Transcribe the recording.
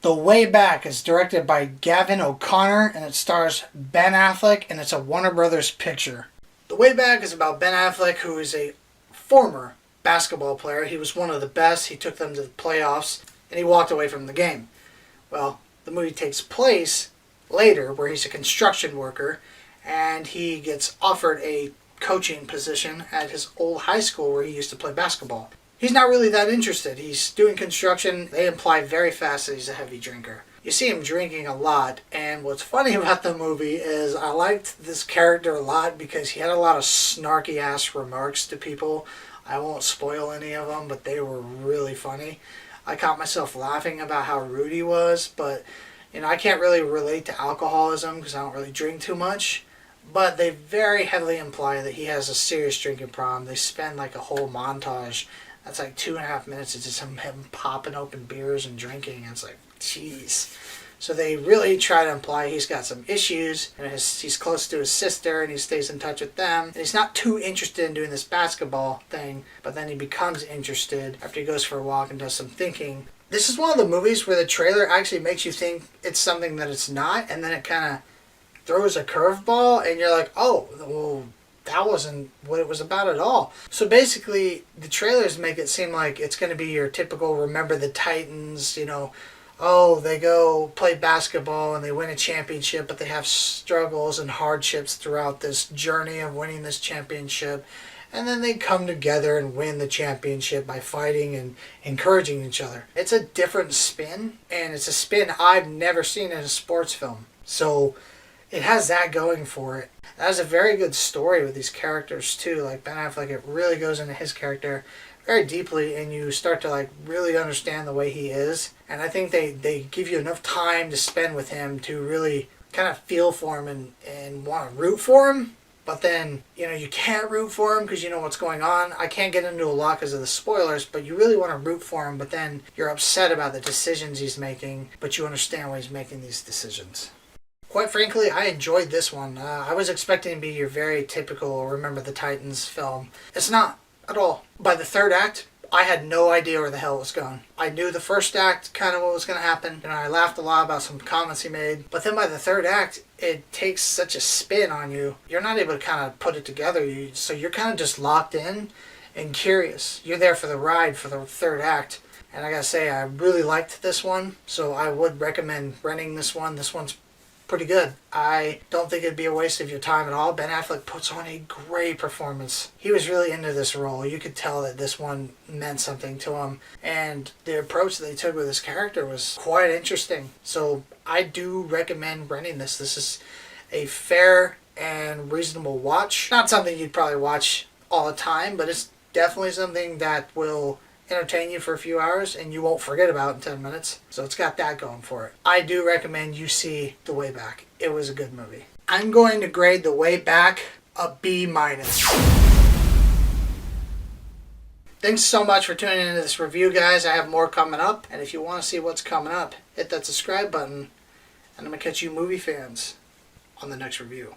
The Way Back is directed by Gavin O'Connor and it stars Ben Affleck, and it's a Warner Brothers picture. The Way Back is about Ben Affleck, who is a former basketball player. He was one of the best. He took them to the playoffs and he walked away from the game. Well, the movie takes place later where he's a construction worker and he gets offered a coaching position at his old high school where he used to play basketball. He's not really that interested. He's doing construction. They imply very fast that he's a heavy drinker. You see him drinking a lot, and what's funny about the movie is I liked this character a lot because he had a lot of snarky ass remarks to people. I won't spoil any of them, but they were really funny. I caught myself laughing about how rude he was, but I can't really relate to alcoholism because I don't really drink too much. But they very heavily imply that he has a serious drinking problem. They spend like a whole montage that's like 2.5 minutes of just him popping open beers and drinking. And it's like, jeez. So they really try to imply he's got some issues. And he's close to his sister and he stays in touch with them. And he's not too interested in doing this basketball thing. But then he becomes interested after he goes for a walk and does some thinking. This is one of the movies where the trailer actually makes you think it's something that it's not. And then it kind of throws a curveball and you're like, oh, well, that wasn't what it was about at all. So basically, the trailers make it seem like it's going to be your typical Remember the Titans, oh, they go play basketball and they win a championship, but they have struggles and hardships throughout this journey of winning this championship. And then they come together and win the championship by fighting and encouraging each other. It's a different spin, and it's a spin I've never seen in a sports film. So it has that going for it. It has a very good story with these characters too. Like Ben Affleck, it really goes into his character very deeply and you start to really understand the way he is. And I think they give you enough time to spend with him to really kind of feel for him and want to root for him. But then, you can't root for him because you know what's going on. I can't get into a lot because of the spoilers, but you really want to root for him, but then you're upset about the decisions he's making, but you understand why he's making these decisions. Quite frankly, I enjoyed this one. I was expecting to be your very typical Remember the Titans film. It's not at all. By the third act, I had no idea where the hell it was going. I knew the first act, kind of what was going to happen, and I laughed a lot about some comments he made. But then by the third act, it takes such a spin on you. You're not able to kind of put it together. So you're kind of just locked in and curious. You're there for the ride for the third act. And I gotta say, I really liked this one, so I would recommend renting this one. This one's pretty good. I don't think it'd be a waste of your time at all. Ben Affleck puts on a great performance. He was really into this role. You could tell that this one meant something to him. And the approach that they took with his character was quite interesting. So I do recommend renting this. This is a fair and reasonable watch. Not something you'd probably watch all the time, but it's definitely something that will entertain you for a few hours and you won't forget about in 10 minutes. So it's got that going for it. I do recommend you see The Way Back. It was a good movie. I'm going to grade The Way Back a B-. Thanks so much for tuning into this review, guys. I have more coming up, and if you want to see what's coming up, hit that subscribe button, and I'm going to catch you movie fans on the next review.